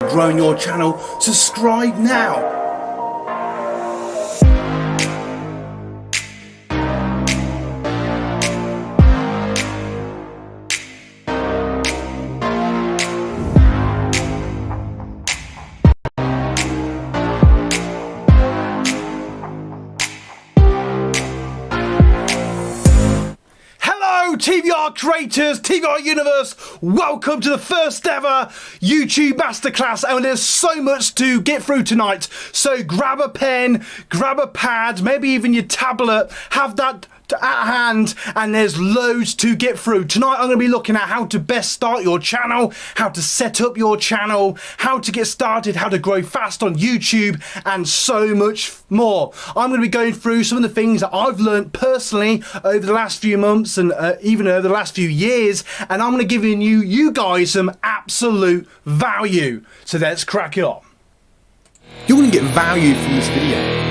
growing your channel, subscribe now. TVR creators, TVR universe, welcome to the first ever YouTube Masterclass, and there's so much to get through tonight, so grab a pen, grab a pad, maybe even your tablet, have that at hand, and there's loads to get through. Tonight I'm going to be looking at how to best start your channel, how to set up your channel, how to get started, how to grow fast on YouTube, and so much more. I'm going to be going through some of the things that I've learned personally over the last few months and even over the last few years, and I'm going to give you guys some absolute value. So let's crack it on. You're going to get value from this video.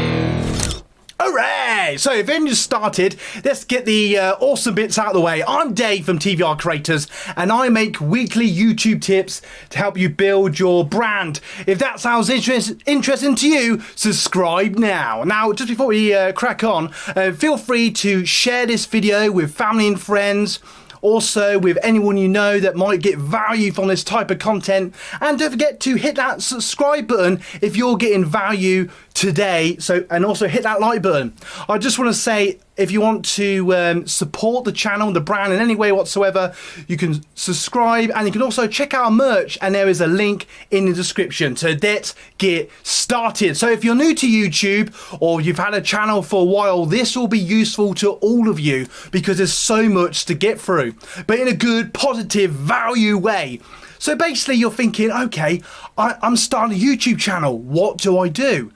Hooray! So if you just started, let's get the awesome bits out of the way. I'm Dave from TVR Creators, and I make weekly YouTube tips to help you build your brand. If that sounds interesting to you, subscribe now. Now, just before we crack on, feel free to share this video with family and friends. Also with anyone you know that might get value from this type of content, and don't forget to hit that subscribe button if you're getting value today, and also hit that like button. I just want to say, if you want to support the channel and the brand in any way whatsoever, you can subscribe, and you can also check out our merch, and there is a link in the description. So let's get started. So if you're new to YouTube or you've had a channel for a while, this will be useful to all of you because there's so much to get through, but in a good, positive, value way. So basically you're thinking, okay, I'm starting a YouTube channel. What do I do?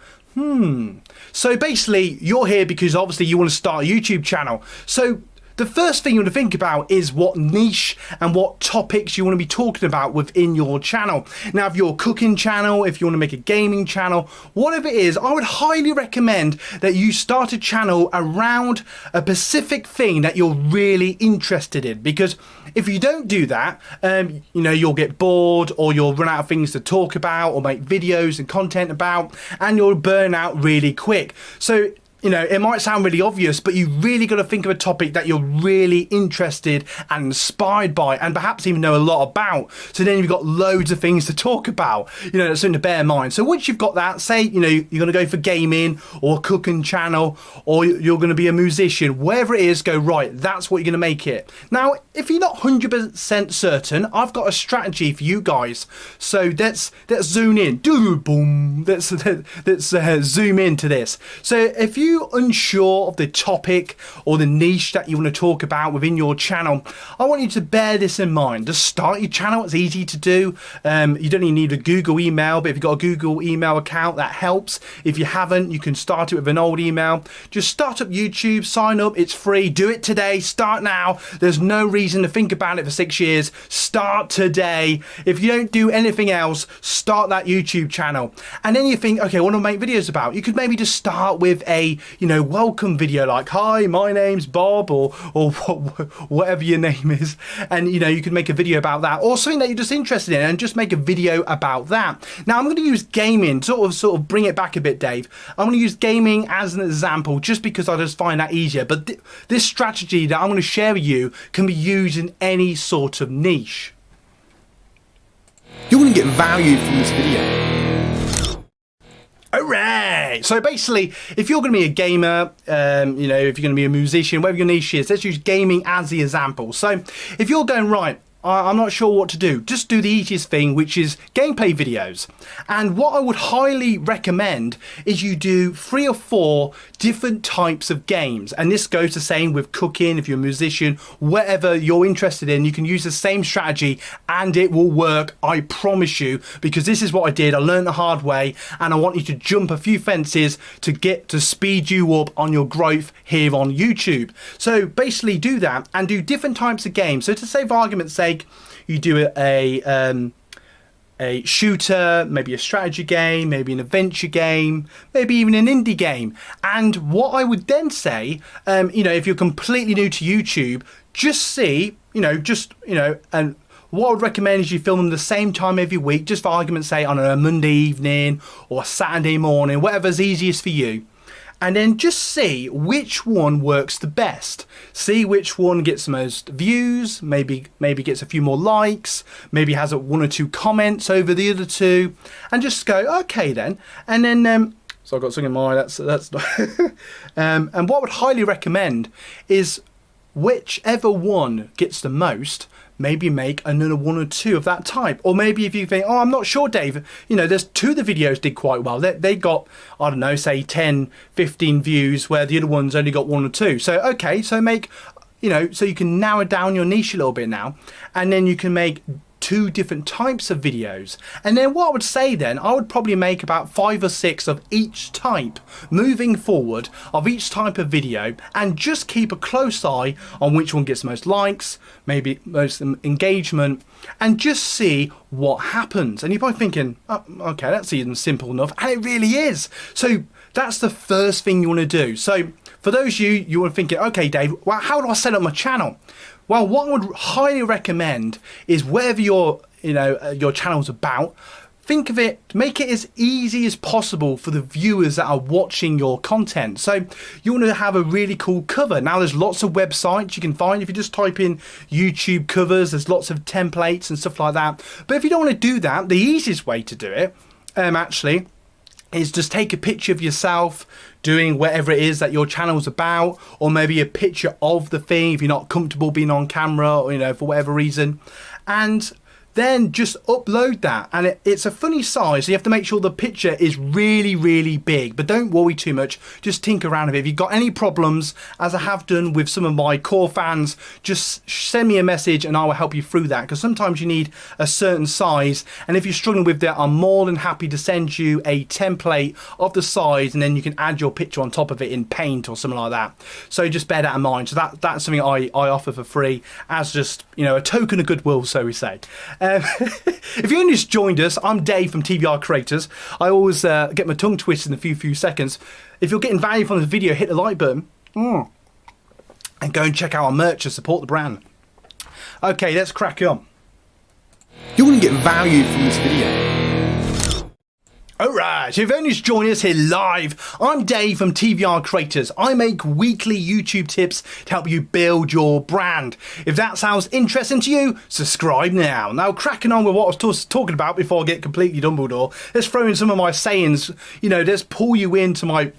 So basically you're here because obviously you want to start a YouTube channel. So the first thing you want to think about is what niche and what topics you want to be talking about within your channel. Now, if you're a cooking channel, if you want to make a gaming channel, whatever it is, I would highly recommend that you start a channel around a specific thing that you're really interested in, because if you don't do that, you know, you'll get bored, or you'll run out of things to talk about or make videos and content about, and you'll burn out really quick. So, you know, it might sound really obvious, but you really got to think of a topic that you're really interested and inspired by, and perhaps even know a lot about. So then you've got loads of things to talk about. You know, that's something to bear in mind. So once you've got that, say, you know, you're going to go for gaming or a cooking channel, or you're going to be a musician, wherever it is, go, right, that's what you're going to make it. Now, if you're not 100% certain, I've got a strategy for you guys. So let's zoom in. Boom. Let's zoom into this. So if you're unsure of the topic or the niche that you want to talk about within your channel, I want you to bear this in mind. To start your channel, it's easy to do. You don't even need a Google email, but if you've got a Google email account, that helps. If you haven't, you can start it with an old email. Just start up YouTube, sign up, it's free. Do it today, start now. There's no reason to think about it for 6 years. Start today. If you don't do anything else, start that YouTube channel. And then you think, okay, what do I make videos about? You could maybe just start with a, you know, welcome video, like, hi, my name's Bob, or whatever your name is, and you know, you can make a video about that, or something that you're just interested in, and just make a video about that. Now I'm going to use gaming, sort of bring it back a bit, Dave. I'm going to use gaming as an example just because I just find that easier, but this strategy that I'm going to share with you can be used in any sort of niche. You're going to get value from this video. Hooray! So basically, if you're going to be a gamer, you know, if you're going to be a musician, whatever your niche is, let's use gaming as the example. So if you're going, right, I'm not sure what to do, just do the easiest thing, which is gameplay videos. And what I would highly recommend is you do 3 or 4 different types of games. And this goes the same with cooking. If you're a musician, whatever you're interested in, you can use the same strategy and it will work, I promise you, because this is what I did. I learned the hard way, and I want you to jump a few fences to speed you up on your growth here on YouTube. So basically do that and do different types of games. So to say, for argument's sake, you do a shooter, maybe a strategy game, maybe an adventure game, maybe even an indie game. And what I would then say, you know, if you're completely new to YouTube, just see, and what I would recommend is you film them the same time every week, just for argument's sake, on a Monday evening or a Saturday morning, whatever's easiest for you. And then just see which one works the best. See which one gets the most views, maybe gets a few more likes, maybe has one or two comments over the other two, and just go, okay then. And then, so I've got something in mind, that's and what I would highly recommend is whichever one gets the most, maybe make another one or two of that type. Or maybe if you think, oh, I'm not sure, Dave, you know, there's two of the videos did quite well. They got, I don't know, say 10, 15 views, where the other ones only got one or two. So, okay, so make, you know, so you can narrow down your niche a little bit now. And then you can make two different types of videos. And then what I would say then, I would probably make about 5 or 6 of each type moving forward, of each type of video, and just keep a close eye on which one gets most likes, maybe most engagement, and just see what happens. And you're probably thinking, oh, okay, that's even simple enough, and it really is. So that's the first thing you want to do. So for those of you are thinking, okay, Dave, well, how do I set up my channel? Well, what I would highly recommend is whatever your channel's about, think of it, make it as easy as possible for the viewers that are watching your content. So you want to have a really cool cover. Now there's lots of websites you can find. If you just type in YouTube covers, there's lots of templates and stuff like that. But if you don't want to do that, the easiest way to do it, actually, is just take a picture of yourself doing whatever it is that your channel's about, or maybe a picture of the thing if you're not comfortable being on camera, or, you know, for whatever reason, and then just upload that. And it's a funny size, so you have to make sure the picture is really, really big, but don't worry too much, just tinker around with it. If you've got any problems, as I have done with some of my core fans, just send me a message and I will help you through that, because sometimes you need a certain size, and if you're struggling with that, I'm more than happy to send you a template of the size, and then you can add your picture on top of it in Paint or something like that. So just bear that in mind. So that's something I offer for free as just, you know, a token of goodwill, so we say. If you only just joined us, I'm Dave from TVR Creators. I always get my tongue twisted in a few seconds. If you're getting value from this video, hit the like button and go and check out our merch to support the brand. Okay, let's crack on. You're going to get value from this video. Alright, so if you've only just joined us here live, I'm Dave from TVR Creators. I make weekly YouTube tips to help you build your brand. If that sounds interesting to you, subscribe now. Now, cracking on with what I was talking about before I get completely Dumbledore, let's throw in some of my sayings, you know, let's pull you into my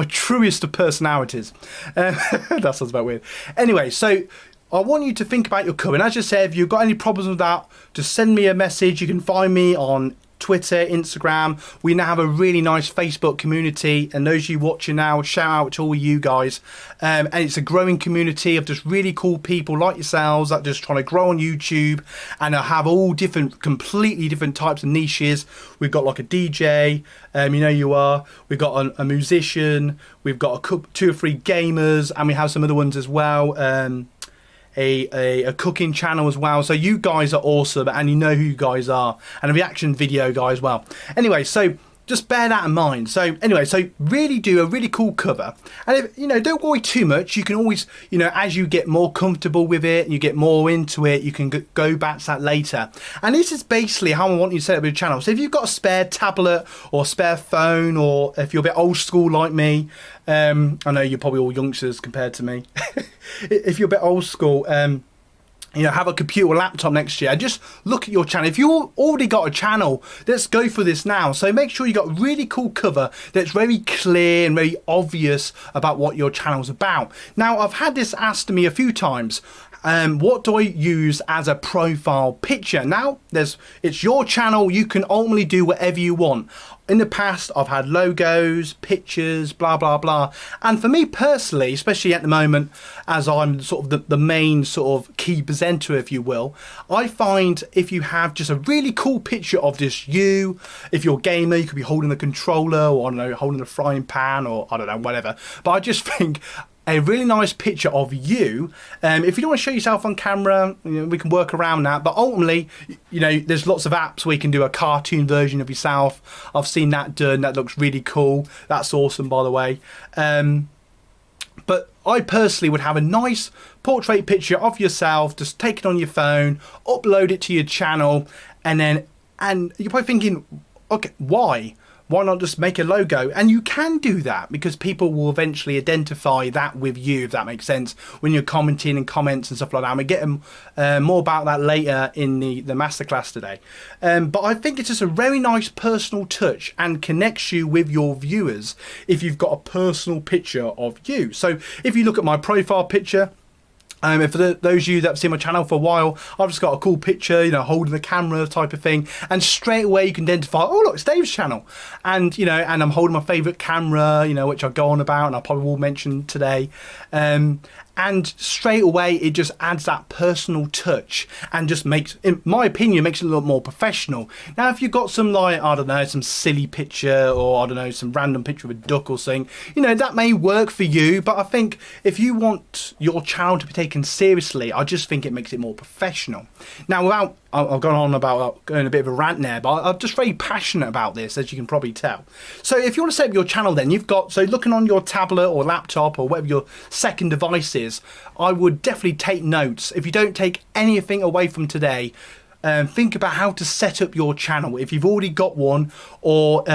truest of personalities. That sounds about weird. Anyway, so I want you to think about your cover. And as I said, if you've got any problems with that, just send me a message. You can find me on Twitter, Instagram. We now have a really nice Facebook community, and those of you watching now, shout out to all you guys. And it's a growing community of just really cool people like yourselves that are just trying to grow on YouTube, and I have all different, completely different types of niches. We've got like a DJ, you know you are. We've got a musician. We've got 2 or 3 gamers, and we have some other ones as well. A cooking channel as well. So you guys are awesome, and you know who you guys are, and a reaction video guy as well. Anyway, so just bear that in mind. So anyway, so really do a really cool cover, and if, you know, don't worry too much. You can always, you know, as you get more comfortable with it and you get more into it, you can go back to that later. And this is basically how I want you to set up your channel. So if you've got a spare tablet or spare phone, or if you're a bit old school like me, I know you're probably all youngsters compared to me. If you're a bit old school, you know, have a computer or laptop next to you and just look at your channel. If you've already got a channel, let's go for this now. So make sure you got a really cool cover that's very clear and very obvious about what your channel's about. Now, I've had this asked to me a few times. What do I use as a profile picture? Now, it's your channel. You can ultimately do whatever you want. In the past, I've had logos, pictures, blah, blah, blah. And for me personally, especially at the moment, as I'm sort of the main sort of key presenter, if you will, I find if you have just a really cool picture of just you, if you're a gamer, you could be holding a controller, or I don't know, holding a frying pan, or I don't know, whatever. But I just think a really nice picture of you. If you don't want to show yourself on camera, you know, we can work around that. But ultimately, you know, there's lots of apps where you can do a cartoon version of yourself. I've seen that done. That looks really cool. That's awesome, by the way. But I personally would have a nice portrait picture of yourself, just take it on your phone, upload it to your channel, and you're probably thinking, okay, why? Why not just make a logo? And you can do that because people will eventually identify that with you, if that makes sense, when you're commenting in comments and stuff like that. I'm going to get more about that later in the masterclass today. But I think it's just a very nice personal touch and connects you with your viewers if you've got a personal picture of you. So if you look at my profile picture, for those of you that have seen my channel for a while, I've just got a cool picture, you know, holding the camera type of thing, and straight away you can identify, oh look, it's Dave's channel, and you know, and I'm holding my favourite camera, you know, which I'll go on about and I probably will mention today, and straight away it just adds that personal touch and just makes, in my opinion, makes it a lot more professional. Now if you've got some, like, I don't know, some silly picture, or I don't know, some random picture of a duck or something, you know, that may work for you, but I think if you want your channel to be taken seriously, I just think it makes it more professional. Now without, I've gone on about going a bit of a rant there, but I'm just very passionate about this, as you can probably tell. So if you want to set up your channel, then you've got, so looking on your tablet or laptop or whatever your second device is, I would definitely take notes. If you don't take anything away from today, think about how to set up your channel if you've already got one, or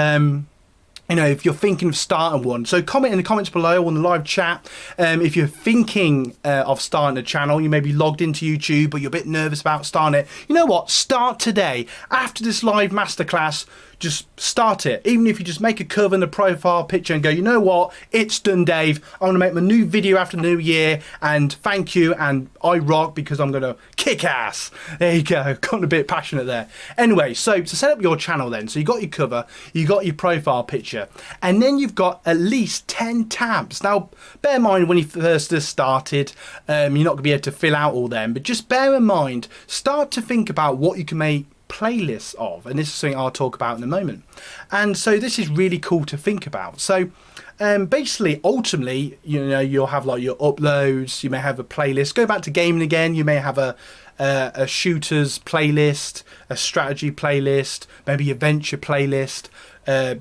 you know, if you're thinking of starting one. So comment in the comments below on the live chat if you're thinking of starting a channel. You may be logged into YouTube, but you're a bit nervous about starting it. You know what? Start today. After this live masterclass, just start it. Even if you just make a cover and a profile picture and go, you know what, it's done, Dave. I'm going to make my new video after the new year, and thank you, and I rock because I'm going to kick ass. There you go. Got a bit passionate there. Anyway, so to set up your channel then, so you got your cover, you got your profile picture, and then you've got at least 10 tabs. Now, bear in mind when you first just started, you're not going to be able to fill out all them, but just bear in mind, start to think about what you can make playlists of, and this is something I'll talk about in a moment. And so this is really cool to think about. So basically, ultimately, you know, you'll have like your uploads, you may have a playlist. Go back to gaming again, you may have a shooters playlist, a strategy playlist, maybe a venture playlist,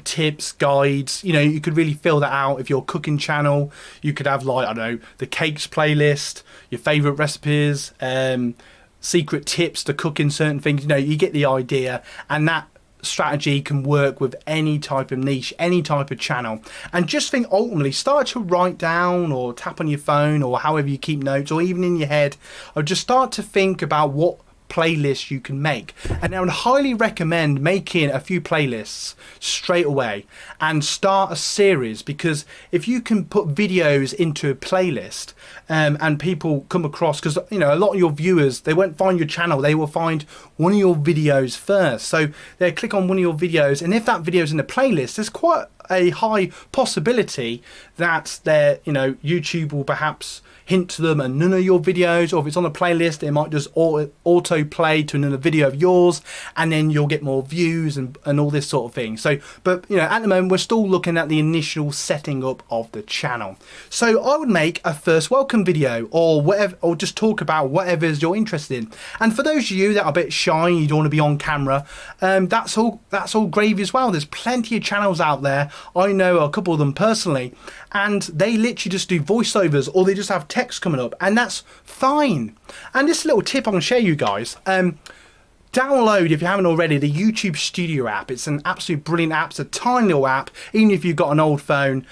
tips, guides. You know, you could really fill that out. If you're a cooking channel, you could have, like, I don't know, the cakes playlist, your favorite recipes, secret tips to cooking certain things. You know, you get the idea, and that strategy can work with any type of niche, any type of channel. And just think, ultimately, start to write down or tap on your phone or however you keep notes, or even in your head, or just start to think about what playlists you can make. And I would highly recommend making a few playlists straight away and start a series, because if you can put videos into a playlist and people come across, because you know, a lot of your viewers, they won't find your channel, they will find one of your videos first. So they click on one of your videos, and if that video is in the playlist, there's quite a high possibility that their, you know, YouTube will perhaps hint to them and none of your videos, or if it's on a playlist, it might just auto play to another video of yours, and then you'll get more views and all this sort of thing. So, but you know, at the moment we're still looking at the initial setting up of the channel. So I would make a first welcome video, or whatever, or just talk about whatever is you're interested in. And for those of you that are a bit shy, you don't want to be on camera, that's all gravy as well. There's plenty of channels out there. I know a couple of them personally, and they literally just do voiceovers, or they just have text coming up, and that's fine. And this little tip I'm going to share you guys, download, if you haven't already, the YouTube Studio app. It's an absolute brilliant app. It's a tiny little app, even if you've got an old phone,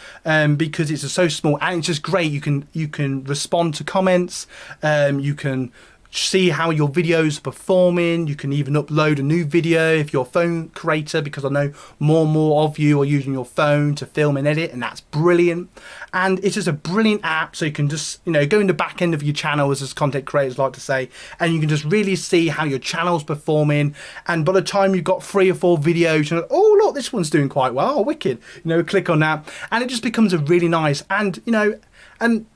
because it's so small, and it's just great. You can respond to comments, you can see how your videos are performing. You can even upload a new video if you're a phone creator, because I know more and more of you are using your phone to film and edit, and that's brilliant. And it's just a brilliant app, so you can just, you know, go in the back end of your channel, as content creators like to say, and you can just really see how your channel's performing. And by the time you've got 3 or 4 videos, you're like, oh look, this one's doing quite well, oh, wicked, you know, click on that, and it just becomes a really nice, and you know, and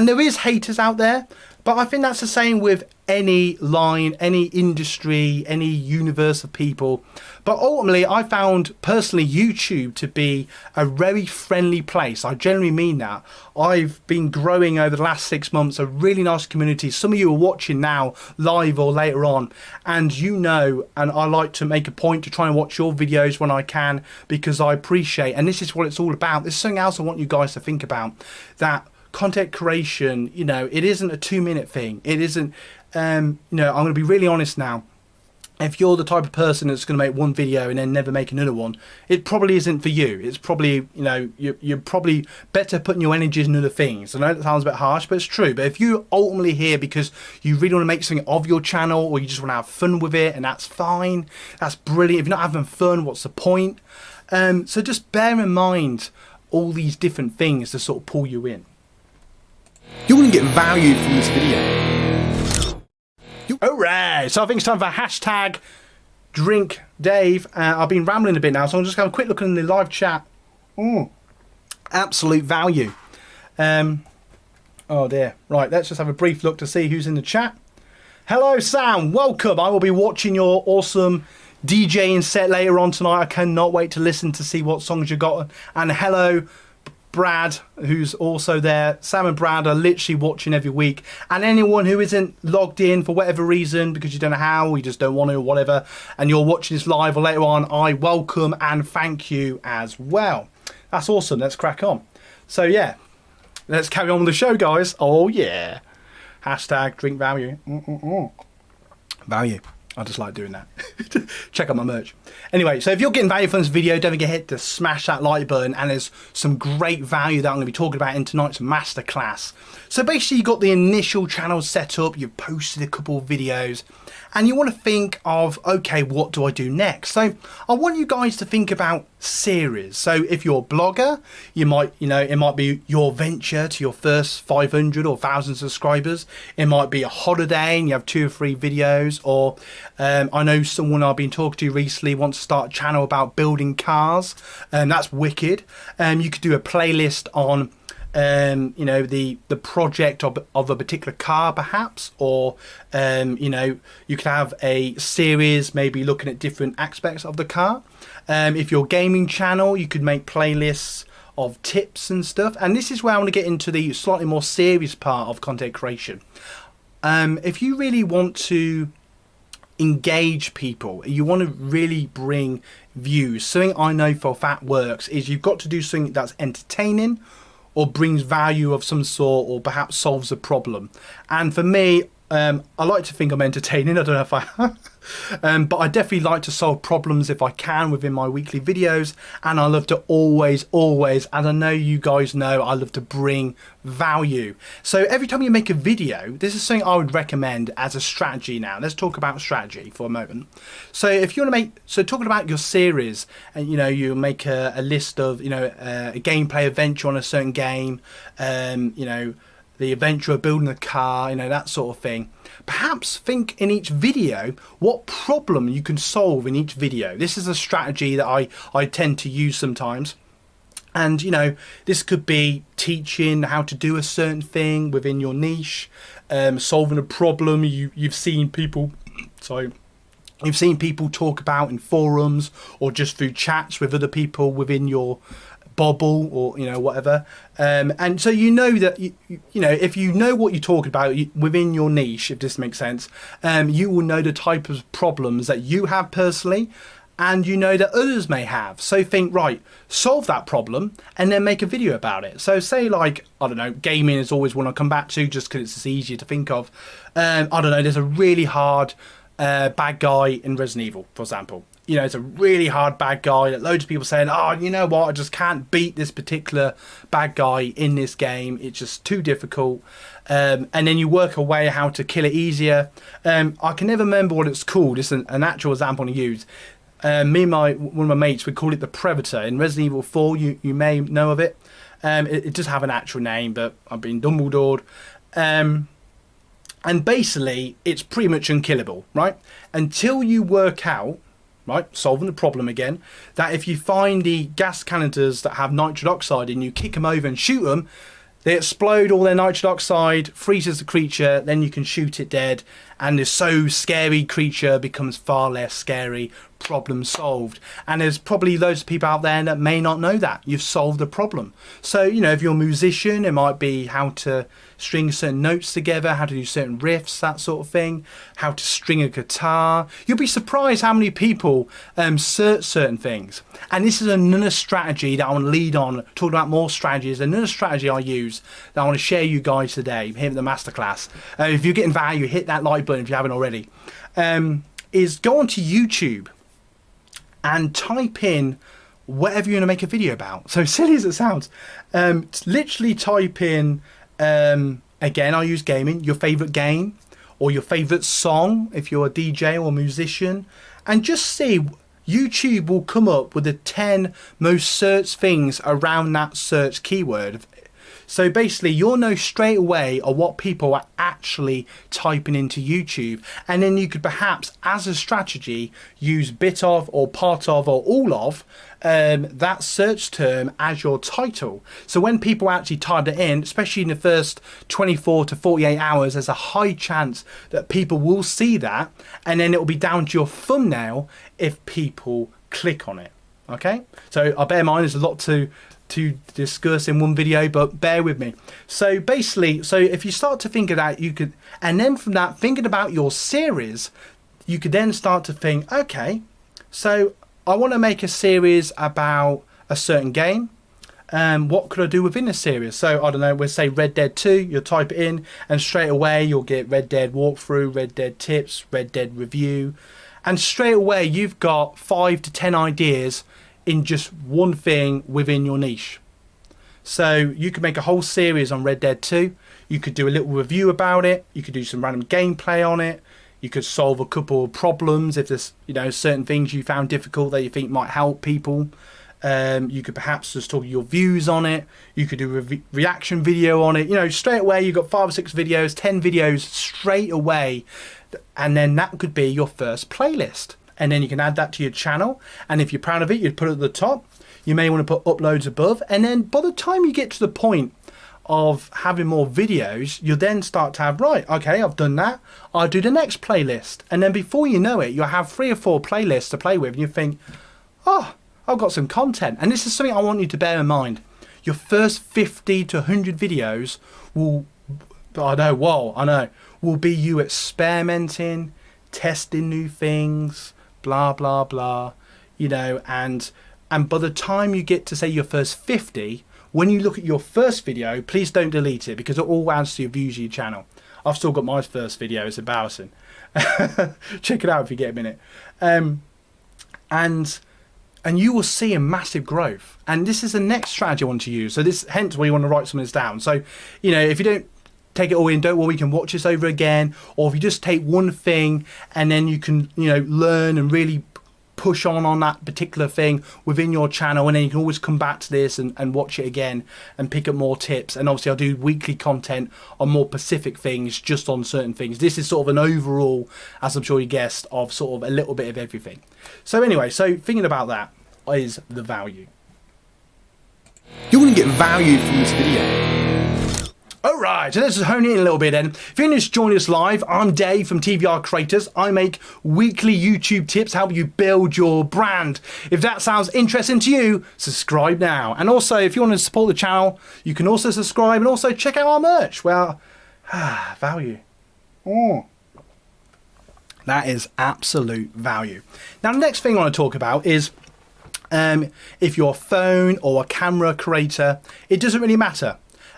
there is haters out there, but I think that's the same with any line, any industry, any universe of people. But ultimately, I found personally YouTube to be a very friendly place. I generally mean that. I've been growing over the last 6 months a really nice community. Some of you are watching now live or later on, and you know, and I like to make a point to try and watch your videos when I can, because I appreciate, and this is what it's all about. There's something else I want you guys to think about, that content creation, you know, it isn't a 2-minute thing. It isn't, you know, I'm going to be really honest now. If you're the type of person that's going to make one video and then never make another one, it probably isn't for you. It's probably, you know, you're probably better putting your energies in other things. I know that sounds a bit harsh, but it's true. But if you're ultimately here because you really want to make something of your channel, or you just want to have fun with it, and that's fine, that's brilliant. If you're not having fun, what's the point? So just bear in mind all these different things to sort of pull you in. You're going to get value from this video. Alright, so I think it's time for hashtag drink Dave. I've been rambling a bit now, so I'm just going to have a quick look in the live chat. Absolute value. Oh dear. Right, let's just have a brief look to see who's in the chat. Hello Sam, welcome. I will be watching your awesome DJing set later on tonight. I cannot wait to listen to see what songs you got. And hello Brad, who's also there. Sam and Brad are literally watching every week, and anyone who isn't logged in for whatever reason, because you don't know how, or you just don't want to, or whatever, and you're watching this live or later on, I welcome and thank you as well. That's awesome. Let's crack on. So yeah, let's carry on with the show, guys. Oh yeah, hashtag drink value. Value. I just like doing that. Check out my merch. Anyway, so if you're getting value from this video, don't forget to smash that like button, and there's some great value that I'm going to be talking about in tonight's masterclass. So basically you've got the initial channel set up, you've posted a couple of videos, and you want to think of, okay, what do I do next? So I want you guys to think about series. So if you're a blogger, you might, you know, it might be your venture to your first 500 or 1,000 subscribers. It might be a holiday and you have 2 or 3 videos, or I know someone I've been talking to recently wants to start a channel about building cars, and that's wicked. You could do a playlist on you know, the project of a particular car perhaps, or you know, you could have a series maybe looking at different aspects of the car. If you're a gaming channel, you could make playlists of tips and stuff, and this is where I want to get into the slightly more serious part of content creation. If you really want to engage people, you want to really bring views, something I know for a fact works is you've got to do something that's entertaining or brings value of some sort, or perhaps solves a problem. And for me, I like to think I'm entertaining. I don't know if I but I definitely like to solve problems if I can within my weekly videos, and I love to always, as I know you guys know, I love to bring value. So every time you make a video, this is something I would recommend as a strategy. Now let's talk about strategy for a moment. So if you want to make, so talking about your series, and you know, you make a list of, you know, a gameplay adventure on a certain game, you know, the adventure of building a car, you know, that sort of thing. Perhaps think in each video what problem you can solve in each video. This is a strategy that I tend to use sometimes. And, you know, this could be teaching how to do a certain thing within your niche, solving a problem you've seen people, you've seen people talk about in forums, or just through chats with other people within your bubble, or you know, whatever, and so you know that you know, if you know what you're talking about within your niche, if this makes sense, you will know the type of problems that you have personally, and you know that others may have. So think, right, solve that problem and then make a video about it. So say, like, I don't know, gaming is always one I come back to just because it's easier to think of. I don't know, there's a really hard bad guy in Resident Evil, for example. You know, it's a really hard bad guy that loads of people saying, oh, you know what, I just can't beat this particular bad guy in this game. It's just too difficult. And then you work a way how to kill it easier. I can never remember what it's called. It's an actual example to use. Me and one of my mates would call it the Predator. In Resident Evil 4, you may know of it. It does have an actual name, but I've been Dumbledored. And basically, it's pretty much unkillable, right? Until you work out, right, solving the problem again, that if you find the gas canisters that have nitrous oxide and you kick them over and shoot them, they explode all their nitrous oxide, freezes the creature, then you can shoot it dead, and this so scary creature becomes far less scary, problem solved. And there's probably loads of people out there that may not know that you've solved a problem. So, you know, if you're a musician, it might be how to string certain notes together, how to do certain riffs, that sort of thing, how to string a guitar. You'll be surprised how many people search certain things. And this is another strategy that I want to lead on, talking about more strategies. Another strategy I use that I want to share you guys today here at the masterclass. If you're getting value, hit that like button if you haven't already. Is go onto YouTube and type in whatever you want to make a video about. So silly as it sounds, literally type in, again, I use gaming, your favorite game or your favorite song if you're a DJ or musician, and just see. YouTube will come up with the 10 most searched things around that search keyword. So basically you'll know straight away of what people are actually typing into YouTube, and then you could perhaps as a strategy use bit of or part of or all of that search term as your title. So when people actually type it in, especially in the first 24 to 48 hours, there's a high chance that people will see that, and then it will be down to your thumbnail if people click on it. Okay, so I bear in mind there's a lot to discuss in one video, but bear with me. So basically, so if you start to think of that, you could, and then from that, thinking about your series, you could then start to think, okay, so I want to make a series about a certain game. What could I do within the series? So I don't know, we'll say Red Dead 2, you'll type it in and straight away you'll get Red Dead walkthrough, Red Dead tips, Red Dead review, and straight away you've got 5 to 10 ideas in just one thing within your niche. So you could make a whole series on Red Dead 2. You could do a little review about it. You could do some random gameplay on it. You could solve a couple of problems if there's, you know, certain things you found difficult that you think might help people. You could perhaps just talk your views on it. You could do a reaction video on it. You know, straight away you've got 5 or 6 videos, 10 videos straight away, and then that could be your first playlist. And then you can add that to your channel, and if you're proud of it, you'd put it at the top. You may want to put uploads above, and then by the time you get to the point of having more videos, you'll then start to have, right, okay, I've done that, I'll do the next playlist, and then before you know it, you'll have 3 or 4 playlists to play with, and you think, oh, I've got some content. And this is something I want you to bear in mind. Your first 50 to 100 videos will, will be you experimenting, testing new things, blah blah blah, you know, and by the time you get to say your first 50, when you look at your first video, please don't delete it because it all adds to your views of your channel. I've still got my first video, it's embarrassing. Check it out if you get a minute. And you will see a massive growth, and this is the next strategy I want to use. So this, hence why you want to write some of this down. So, you know, if you don't take it all in, don't worry, we can watch this over again, or if you just take one thing and then you can, you know, learn and really push on that particular thing within your channel, and then you can always come back to this and watch it again and pick up more tips. And obviously I'll do weekly content on more specific things, just on certain things. This is sort of an overall, as I'm sure you guessed, of sort of a little bit of everything. So anyway, so thinking about that is the value. You want to get value from this video. Alright, so let's just hone in a little bit then. If you're just joining us live, I'm Dave from TVR Creators. I make weekly YouTube tips, help you build your brand. If that sounds interesting to you, subscribe now. And also, if you want to support the channel, you can also subscribe and also check out our merch. Well, value. That is absolute value. Now, the next thing I want to talk about is if you're a phone or a camera creator, it doesn't really matter.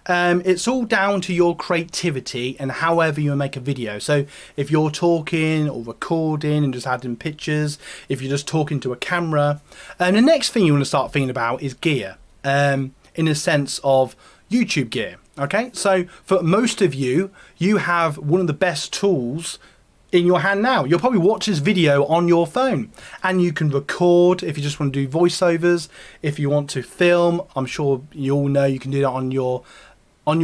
It's all down to your creativity and however you make a video. So if you're talking or recording and just adding pictures, if you're just talking to a camera, and the next thing you want to start thinking about is gear, in the sense of YouTube gear. Okay, so for most of you, you have one of the best tools in your hand now. You'll probably watch this video on your phone, and you can record if you just want to do voiceovers. If you want to film, I'm sure you all know you can do that on your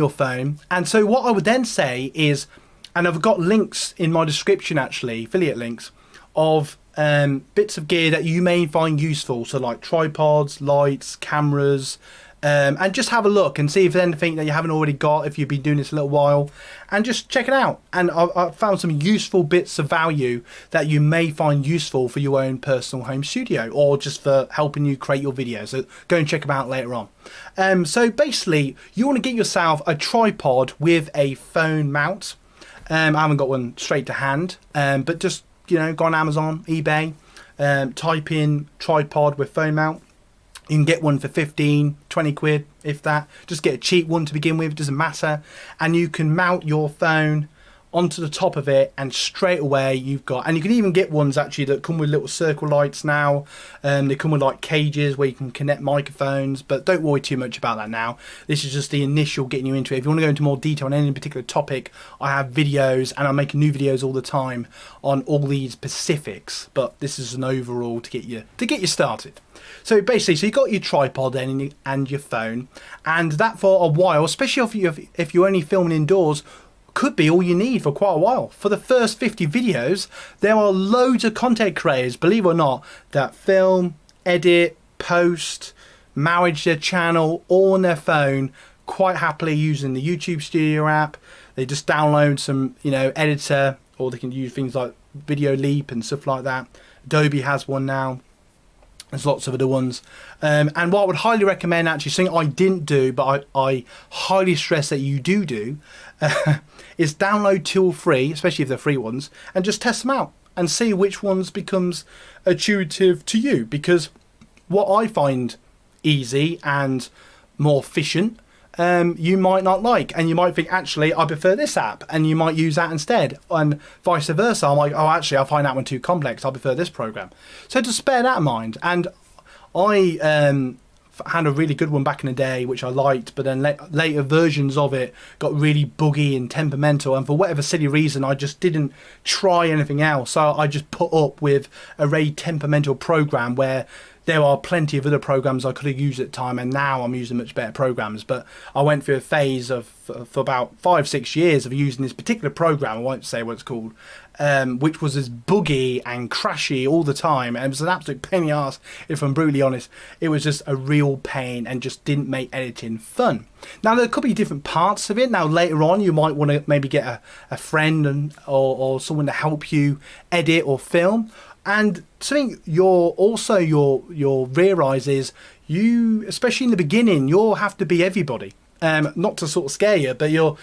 phone. And so what I would then say is, and I've got links in my description, actually affiliate links of bits of gear that you may find useful, so like tripods, lights, cameras, and just have a look and see if there's anything that you haven't already got, if you've been doing this a little while, and just check it out. And I've found some useful bits of value that you may find useful for your own personal home studio, or just for helping you create your videos. So go and check them out later on. So basically, you want to get yourself a tripod with a phone mount. I haven't got one straight to hand, but just, you know, go on Amazon, eBay, type in tripod with phone mount. You can get one for 15, 20 quid, if that. Just get a cheap one to begin with, doesn't matter. And you can mount your phone onto the top of it, and straight away you've got, and you can even get ones actually that come with little circle lights now. They come with like cages where you can connect microphones, but don't worry too much about that now. This is just the initial getting you into it. If you want to go into more detail on any particular topic, I have videos, and I'm making new videos all the time on all these specifics, but this is an overall to get you started. So basically, so you got your tripod then and your phone, and that for a while, especially if you're only filming indoors, could be all you need for quite a while. For the first 50 videos, there are loads of content creators, believe it or not, that film, edit, post, manage their channel all on their phone, quite happily using the YouTube Studio app. They just download some, you know, editor, or they can use things like Video Leap and stuff like that. Adobe has one now. There's lots of other ones. And what I would highly recommend, actually, something I didn't do, but I highly stress that you do, is download 2 or 3, especially if they're free ones, and just test them out and see which ones becomes intuitive to you. Because what I find easy and more efficient, you might not like, and you might think, actually, I prefer this app, and you might use that instead, and vice versa. I'm like, oh, actually, I find that one too complex, I prefer this program. So just bear that in mind. And I had a really good one back in the day which I liked, but then later versions of it got really buggy and temperamental, and for whatever silly reason I just didn't try anything else. So I just put up with a very temperamental program where there are plenty of other programs I could have used at the time, and now I'm using much better programs. But I went through a phase of for about 5-6 years of using this particular program, I won't say what it's called, which was as buggy and crashy all the time, and it was an absolute pain in the arse, if I'm brutally honest. It was just a real pain and just didn't make editing fun. Now there could be different parts of it. Now later on you might want to maybe get a friend or someone to help you edit or film. And something you'll realise is, you, especially in the beginning, you'll have to be everybody. Not to sort of scare you, but you'll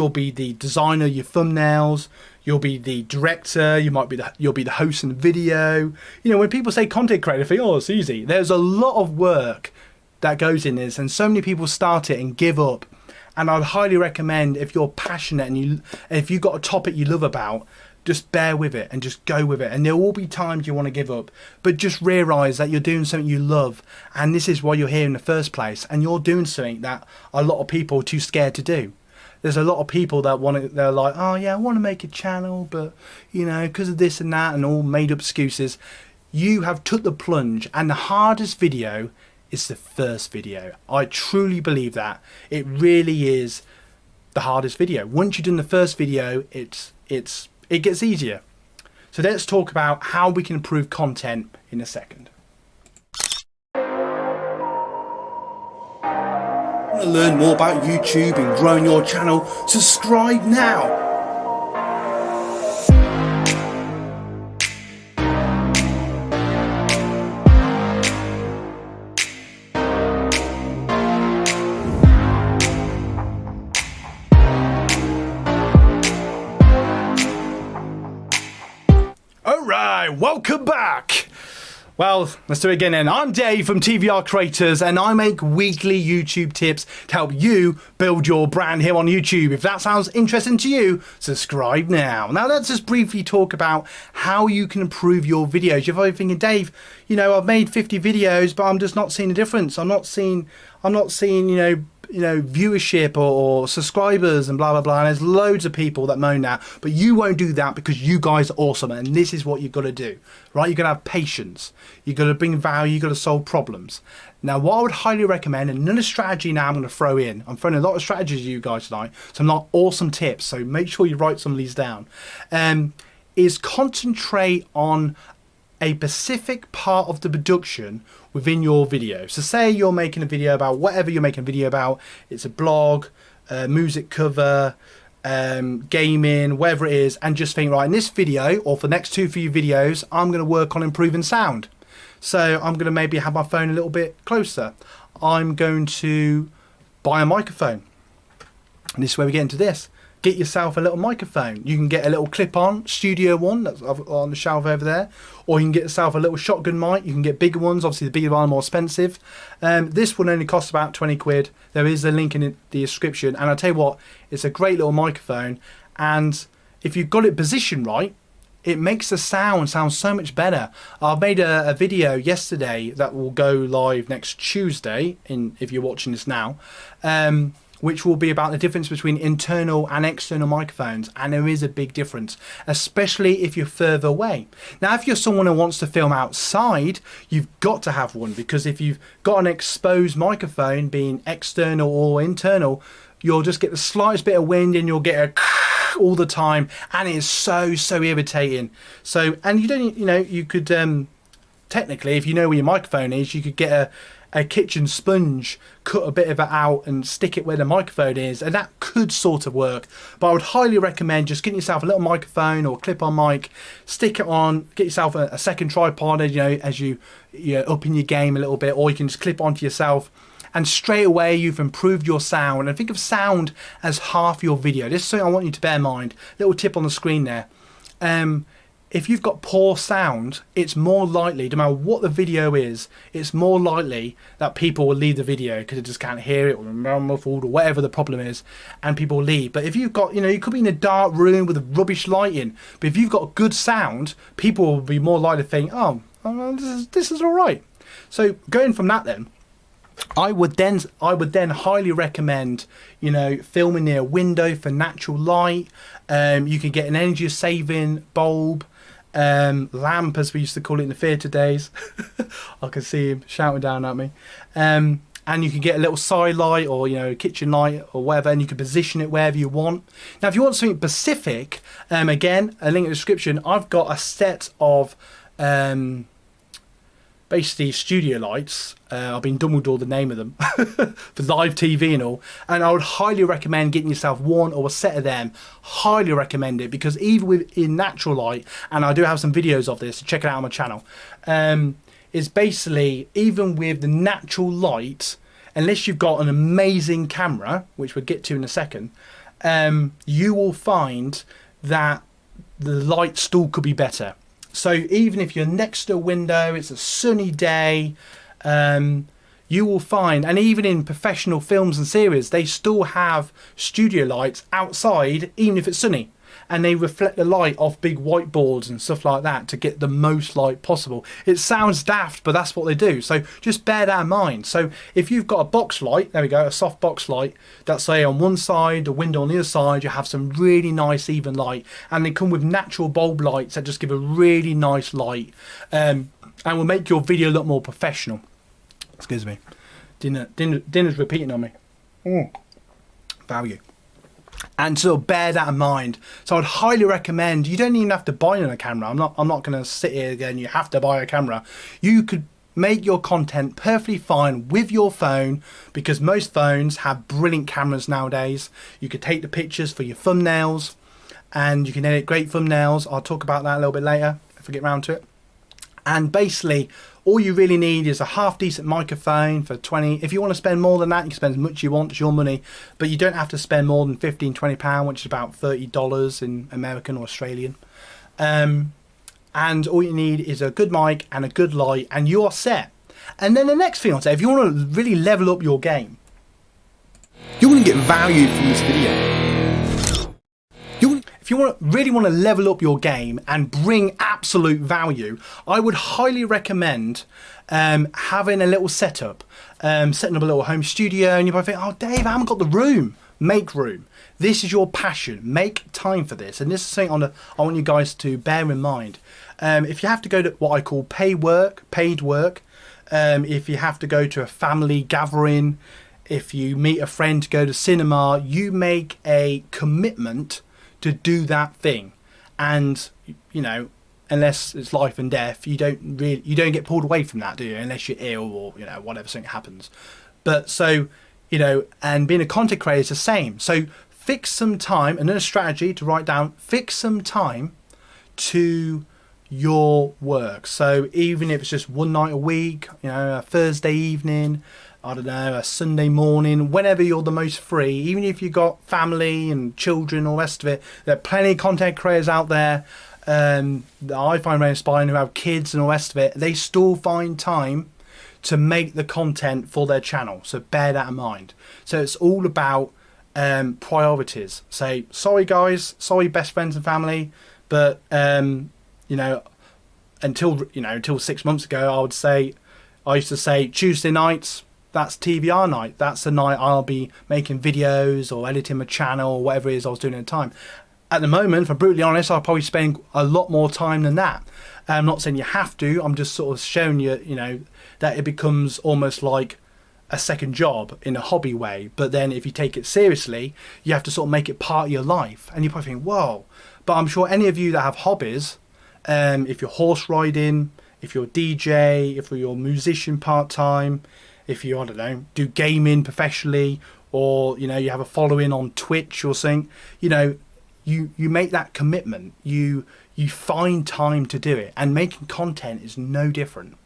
be the designer, your thumbnails, you'll be the director, you'll be the host in the video. You know, when people say content creator, they think, oh, it's easy. There's a lot of work that goes in this, and so many people start it and give up. And I'd highly recommend, if you're passionate and if you've got a topic you love about, just bear with it and just go with it. And there will be times you want to give up, but just realise that you're doing something you love, and this is why you're here in the first place, and you're doing something that a lot of people are too scared to do. There's a lot of people that they're like, oh yeah, I want to make a channel, but you know, because of this and that, and all made up excuses. You have took the plunge, and the hardest video is the first video. I truly believe that. It really is the hardest video. Once you've done the first video, it gets easier. So let's talk about how we can improve content in a second. Want to learn more about YouTube and growing your channel? Subscribe now. Welcome back. Well, let's do it again then. I'm Dave from TVR Creators, and I make weekly YouTube tips to help you build your brand here on YouTube. If that sounds interesting to you, subscribe now. Now let's just briefly talk about how you can improve your videos. You're probably thinking, Dave, you know, I've made 50 videos, but I'm just not seeing a difference. I'm not seeing, you know, viewership or subscribers and blah blah blah, and there's loads of people that moan that, but you won't do that because you guys are awesome, and this is what you've got to do, right? You've got to have patience, you've got to bring value, you've got to solve problems. Now what I would highly recommend, and another strategy now I'm going to throw in, I'm throwing a lot of strategies to you guys tonight, some not awesome tips, so make sure you write some of these down, is concentrate on a specific part of the production within your video. So say you're making a video about whatever you're making a video about. It's a blog, music cover, gaming, whatever it is, and just think, right, in this video or for the next 2-3 videos, I'm going to work on improving sound. So I'm going to maybe have my phone a little bit closer. I'm going to buy a microphone. And this is where we get into this. Get yourself a little microphone. You can get a little clip-on studio one that's on the shelf over there, or you can get yourself a little shotgun mic. You can get bigger ones. Obviously the bigger one are more expensive. This one only costs about 20 quid. There is a link in the description, and I'll tell you what, it's a great little microphone, and if you've got it positioned right, it makes the sound so much better. I made a video yesterday that will go live next Tuesday, if you're watching this now, which will be about the difference between internal and external microphones, and there is a big difference, especially if you're further away. Now, if you're someone who wants to film outside, you've got to have one, because if you've got an exposed microphone, being external or internal, you'll just get the slightest bit of wind and you'll get a all the time, and it is so irritating. So, and you don't, you could technically, if you know where your microphone is, you could get a kitchen sponge, cut a bit of it out and stick it where the microphone is, and that could sort of work. But I would highly recommend just getting yourself a little microphone or clip-on mic, stick it on, get yourself a second tripod, as you up in your game a little bit, or you can just clip onto yourself, and straight away you've improved your sound. And think of sound as half your video. This is something I want you to bear in mind. Little tip on the screen there. If you've got poor sound, it's more likely, no matter what the video is, it's more likely that people will leave the video because they just can't hear it, or muffled, or whatever the problem is, and people will leave. But if you've got, you could be in a dark room with rubbish lighting, but if you've got good sound, people will be more likely to think, oh, this is all right. So going from that then, I would then highly recommend, filming near a window for natural light. You can get an energy saving bulb, lamp, as we used to call it in the theatre days. I can see him shouting down at me. And you can get a little side light, or kitchen light or whatever, and you can position it wherever you want. Now, if you want something specific, again, a link in the description. I've got a set of basically studio lights. I've been Dumbledore the name of them for live TV and all, and I would highly recommend getting yourself one or a set of them. Highly recommend it, because even in natural light, and I do have some videos of this, so check it out on my channel, is basically, even with the natural light, unless you've got an amazing camera, which we'll get to in a second, you will find that the light still could be better. So even if you're next to a window, it's a sunny day, you will find, and even in professional films and series, they still have studio lights outside, even if it's sunny, and they reflect the light off big whiteboards and stuff like that to get the most light possible. It sounds daft, but that's what they do. So just bear that in mind. So if you've got a box light, there we go, a soft box light, that's say on one side, the window on the other side, you have some really nice even light, and they come with natural bulb lights that just give a really nice light, and will make your video look more professional. Excuse me, dinner's repeating on me. Value. And so bear that in mind. So I'd highly recommend, you don't even have to buy a camera. I'm not going to sit here again, you have to buy a camera. You could make your content perfectly fine with your phone, because most phones have brilliant cameras nowadays. You could take the pictures for your thumbnails, and you can edit great thumbnails. I'll talk about that a little bit later if I get round to it. And basically, all you really need is a half decent microphone for 20. If you want to spend more than that, you can spend as much as you want. It's your money, but you don't have to spend more than £15-20, which is about $30 in American or Australian. And all you need is a good mic and a good light, and you're set. And then the next thing I'll say, if you want to really level up your game, you want to get value from this video. If you really want to level up your game and bring absolute value, I would highly recommend having a little setup, setting up a little home studio. And you might think, oh Dave, I haven't got the room. Make room. This is your passion. Make time for this. And this is something I want you guys to bear in mind. If you have to go to what I call paid work, if you have to go to a family gathering, if you meet a friend to go to cinema, you make a commitment to do that thing. And unless it's life and death, you don't get pulled away from that, do you? Unless you're ill or, you know, whatever, something happens. But so, you know, and being a content creator is the same. So fix some time, another strategy to write down, fix some time to your work. So even if it's just one night a week, you know, a Thursday evening, I don't know, a Sunday morning, whenever you're the most free, even if you've got family and children, all the rest of it, there are plenty of content creators out there that I find very inspiring who have kids and all the rest of it. They still find time to make the content for their channel. So bear that in mind. So it's all about priorities. Say, sorry guys, sorry best friends and family, but you know, until 6 months ago, I used to say Tuesday nights, that's TVR night. That's the night I'll be making videos or editing my channel or whatever it is I was doing at the time. At the moment, if I'm brutally honest, I'll probably spend a lot more time than that. I'm not saying you have to. I'm just sort of showing you, you know, that it becomes almost like a second job in a hobby way. But then if you take it seriously, you have to sort of make it part of your life. And you probably think, whoa. But I'm sure any of you that have hobbies, if you're horse riding, if you're a DJ, if you're a musician part-time, if you, I don't know, do gaming professionally, or, you know, you have a following on Twitch or something, you know, you make that commitment. You find time to do it. And making content is no different.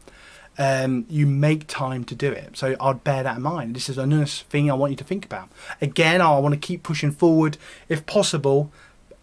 You make time to do it. So I'd bear that in mind. This is another thing I want you to think about. Again, I want to keep pushing forward, if possible,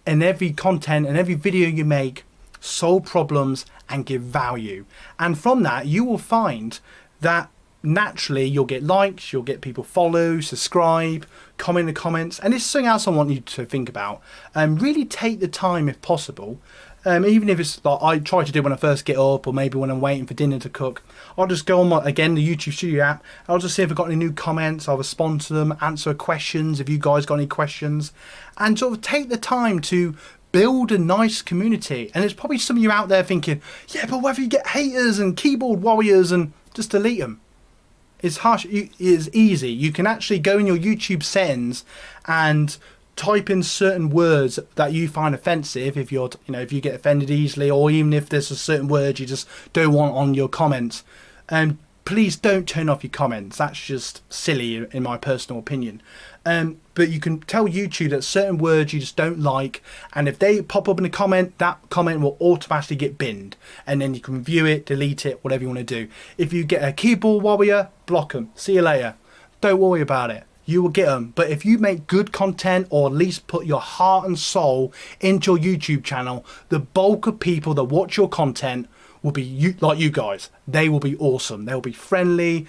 in every content and every video you make, solve problems and give value. And from that, you will find that naturally you'll get likes, you'll get people follow, subscribe, comment in the comments. And this is something else I want you to think about. Really take the time, if possible, even if it's like I try to do when I first get up, or maybe when I'm waiting for dinner to cook, I'll just go on the YouTube Studio app. I'll just see if I've got any new comments. I'll respond to them, answer questions if you guys got any questions, and sort of take the time to build a nice community. And there's probably some of you out there thinking, yeah, but what if you get haters and keyboard warriors, and just delete them? It's harsh. It's easy. You can actually go in your YouTube settings and type in certain words that you find offensive, if you're, you know, if you get offended easily, or even if there's a certain word you just don't want on your comments. And please don't turn off your comments. That's just silly, in my personal opinion. But you can tell YouTube that certain words you just don't like, and if they pop up in a comment, that comment will automatically get binned, and then you can view it, delete it, whatever you want to do. If you get a keyboard warrior, block them. See you later. Don't worry about it. You will get them. But if you make good content, or at least put your heart and soul into your YouTube channel, the bulk of people that watch your content will be like you guys. They will be awesome. They'll be friendly,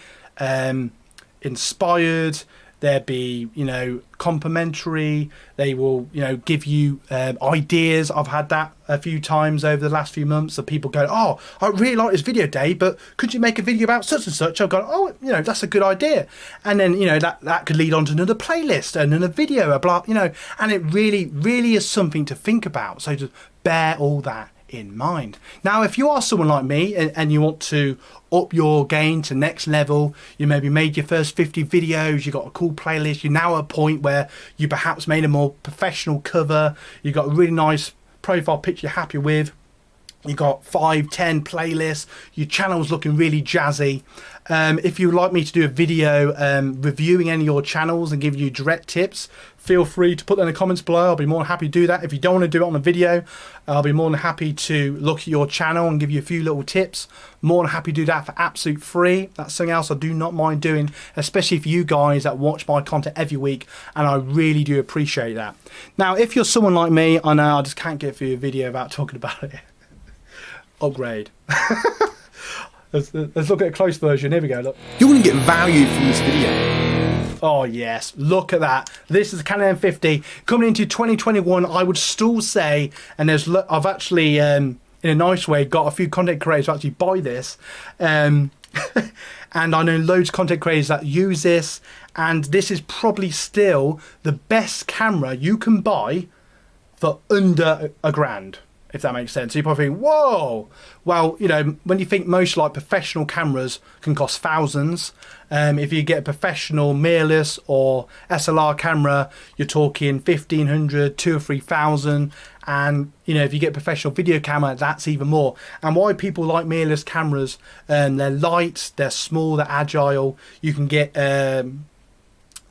inspired. They'll be, you know, complimentary. They will, you know, give you ideas. I've had that a few times over the last few months, of people go, oh, I really like this video, Dave, but could you make a video about such and such? I've gone, oh, you know, that's a good idea. And then, you know, that could lead on to another playlist and another video, a blah, you know, and it really, really is something to think about. So just bear all that in mind. Now, if you are someone like me and you want to up your game to next level, you maybe made your first 50 videos, you got a cool playlist, you're now at a point where you perhaps made a more professional cover, you got a really nice profile picture you're happy with, you got 5-10 playlists, your channel's looking really jazzy. If you would like me to do a video reviewing any of your channels and give you direct tips, feel free to put that in the comments below. I'll be more than happy to do that. If you don't want to do it on a video, I'll be more than happy to look at your channel and give you a few little tips. More than happy to do that for absolute free. That's something else I do not mind doing, especially for you guys that watch my content every week, and I really do appreciate that. Now, if you're someone like me, I know I just can't get through a video without talking about it. Upgrade. Let's look at a close version. Here we go. Look. You're going to get value from this video. Oh yes, look at that. This is the Canon M50 coming into 2021. I would still say, and I've actually in a nice way got a few content creators to actually buy this, and I know loads of content creators that use this, and this is probably still the best camera you can buy for under £1,000. if that makes sense. So you probably think, whoa, well, you know, when you think most like professional cameras can cost thousands, if you get a professional mirrorless or SLR camera, you're talking 1,500, 2,000 or 3,000. And, you know, if you get a professional video camera, that's even more. And why people like mirrorless cameras, they're light, they're small, they're agile. You can get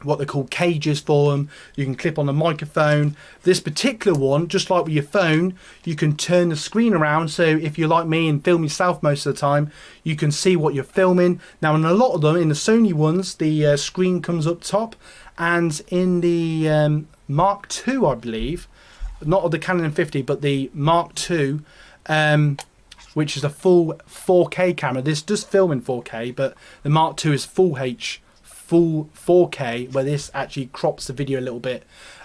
what they call cages for them. You can clip on the microphone. This particular one, just like with your phone, you can turn the screen around, so if you're like me and film yourself most of the time, you can see what you're filming. Now in a lot of them, in the Sony ones, the screen comes up top, and in the Mark II, I believe, not of the Canon 50 but the Mark II, which is a full 4K camera. This does film in 4K, but the Mark II is full 4K, where this actually crops the video a little bit.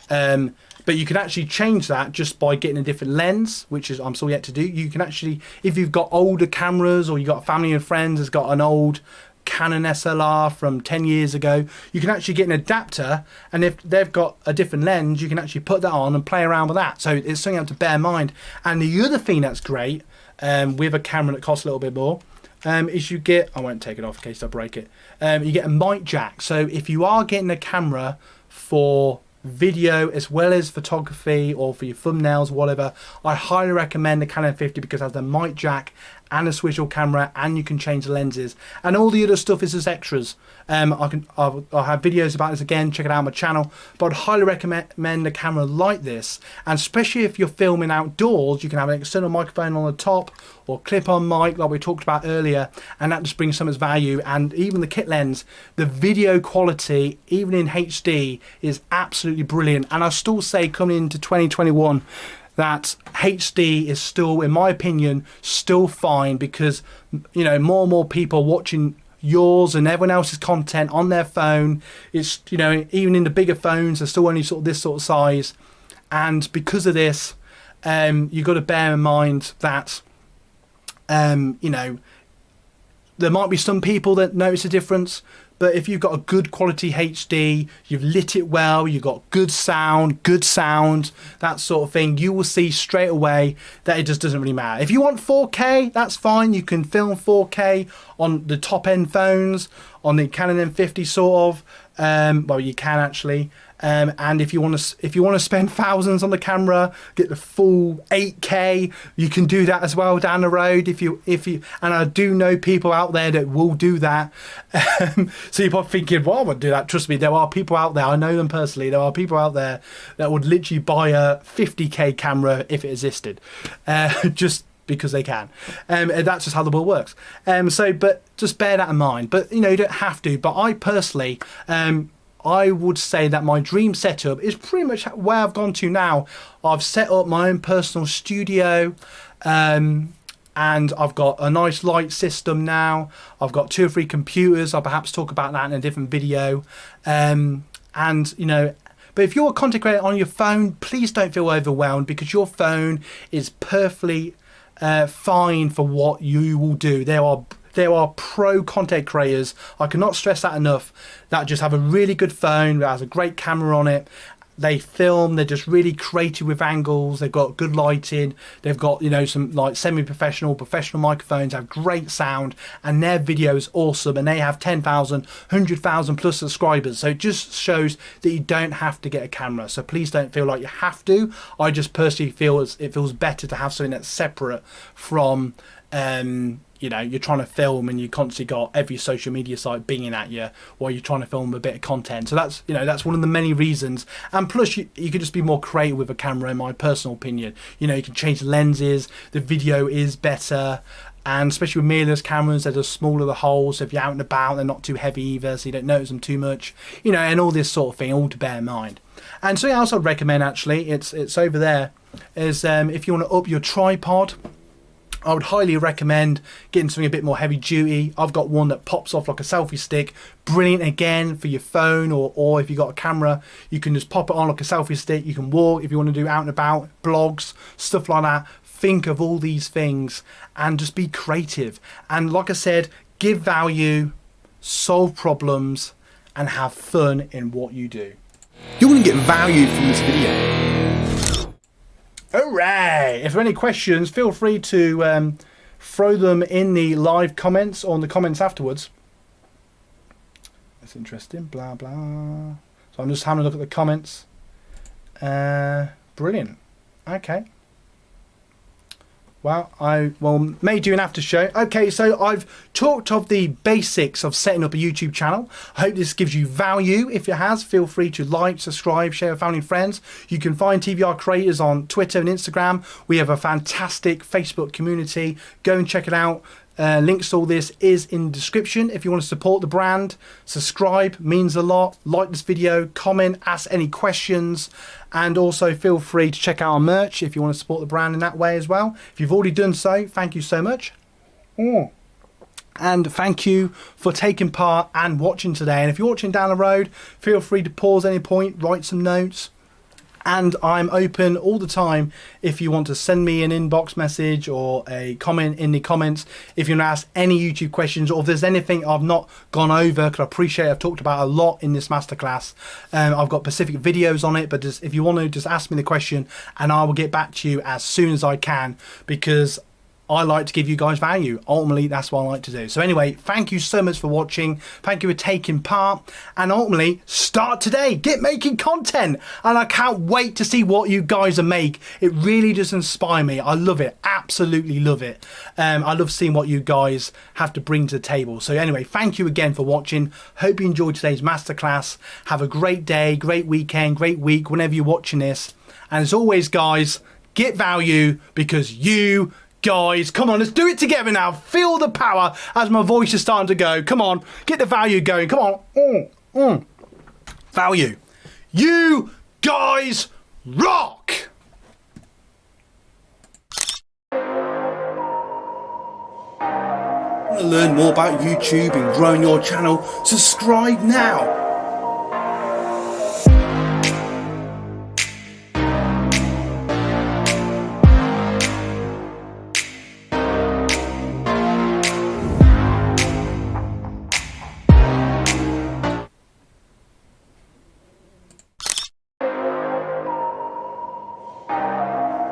But you can actually change that just by getting a different lens, which is I'm still yet to do. You can actually, if you've got older cameras or you've got family and friends that's got an old Canon SLR from 10 years ago, you can actually get an adapter, and if they've got a different lens, you can actually put that on and play around with that. So it's something you have to bear in mind. And the other thing that's great with a camera that costs a little bit more, is you get, I won't take it off in case I break it, you get a mic jack. So if you are getting a camera for video as well as photography or for your thumbnails, whatever, I highly recommend the Canon 50 because it has the mic jack and a switchable camera, and you can change the lenses, and all the other stuff is as extras. I'll have videos about this again, check it out on my channel, but I'd highly recommend a camera like this, and especially if you're filming outdoors, you can have an external microphone on the top or clip-on mic like we talked about earlier, and that just brings so much value. And even the kit lens, the video quality even in HD is absolutely brilliant. And I still say coming into 2021 that HD is still, in my opinion, still fine, because, you know, more and more people watching yours and everyone else's content on their phone. It's, you know, even in the bigger phones, they're still only sort of this sort of size. And because of this, you've got to bear in mind that, you know, there might be some people that notice a difference, but if you've got a good quality HD, you've lit it well, you've got good sound, that sort of thing, you will see straight away that it just doesn't really matter. If you want 4K, that's fine. You can film 4K on the top end phones, on the Canon M50 sort of. Well, you can actually. And if you want to spend thousands on the camera, get the full 8K, you can do that as well down the road. If you and I do know people out there that will do that. So you're probably thinking, well, I would do that. Trust me, there are people out there. I know them personally. There are people out there that would literally buy a 50K camera if it existed, just because they can. That's just how the world works. But just bear that in mind. But you know, you don't have to. But I personally, I would say that my dream setup is pretty much where I've gone to now. I've set up my own personal studio, and I've got a nice light system now. I've got 2 or 3 computers. I'll perhaps talk about that in a different video. And, you know, but if you're a content creator on your phone, please don't feel overwhelmed, because your phone is perfectly fine for what you will do. There are pro content creators, I cannot stress that enough, that just have a really good phone that has a great camera on it. They film, they're just really creative with angles, they've got good lighting, they've got, you know, some like semi-professional, professional microphones, have great sound, and their video is awesome, and they have 10,000, 100,000 plus subscribers. So it just shows that you don't have to get a camera. So please don't feel like you have to. I just personally feel it feels better to have something that's separate from, you know, you're trying to film and you constantly got every social media site binging at you while you're trying to film a bit of content. So that's, you know, that's one of the many reasons. And plus you could just be more creative with a camera, in my personal opinion. You know, you can change the lenses, the video is better, and especially with mirrorless cameras, they're just smaller the holes, so if you're out and about, they're not too heavy either, so you don't notice them too much, you know, and all this sort of thing, all to bear in mind. And something else I'd recommend, actually, it's over there, is if you want to up your tripod, I would highly recommend getting something a bit more heavy duty. I've got one that pops off like a selfie stick. Brilliant again for your phone, or if you've got a camera, you can just pop it on like a selfie stick. You can walk if you want to do out and about, blogs, stuff like that. Think of all these things and just be creative. And like I said, give value, solve problems, and have fun in what you do. You're going to get value from this video. Hooray! If there are any questions, feel free to throw them in the live comments or in the comments afterwards. That's interesting. Blah, blah. So I'm just having a look at the comments. Brilliant. Okay. Well, I may do an after show. Okay, so I've talked of the basics of setting up a YouTube channel. I hope this gives you value. If it has, feel free to like, subscribe, share with family and friends. You can find TVR Creators on Twitter and Instagram. We have a fantastic Facebook community. Go and check it out. Links to all this is in the description. If you want to support the brand, subscribe, means a lot. Like this video, comment, ask any questions, and also feel free to check out our merch if you want to support the brand in that way as well. If you've already done so, thank you so much. And thank you for taking part and watching today. And if you're watching down the road, feel free to pause at any point, write some notes. And I'm open all the time if you want to send me an inbox message or a comment in the comments. If you want to ask any YouTube questions, or if there's anything I've not gone over, because I appreciate I've talked about a lot in this masterclass. I've got specific videos on it, but just, if you want to, just ask me the question and I will get back to you as soon as I can, because I like to give you guys value. Ultimately, that's what I like to do. So anyway, thank you so much for watching. Thank you for taking part. And ultimately, start today. Get making content. And I can't wait to see what you guys are make. It really does inspire me. I love it. Absolutely love it. I love seeing what you guys have to bring to the table. So anyway, thank you again for watching. Hope you enjoyed today's masterclass. Have a great day, great weekend, great week, whenever you're watching this. And as always, guys, get value, because you guys, come on, let's do it together now. Feel the power as my voice is starting to go. Come on, get the value going. Come on. Value. You guys rock. Want to learn more about YouTube and growing your channel? Subscribe now.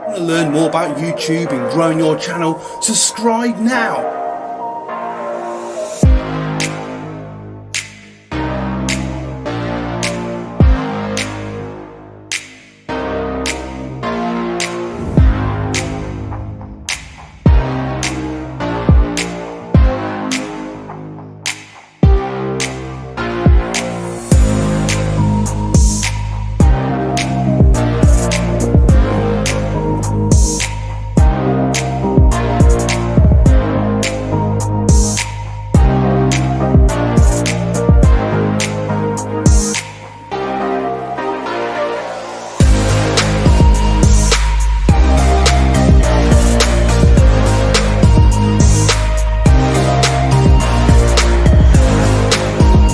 Want to learn more about YouTube and growing your channel? Subscribe now.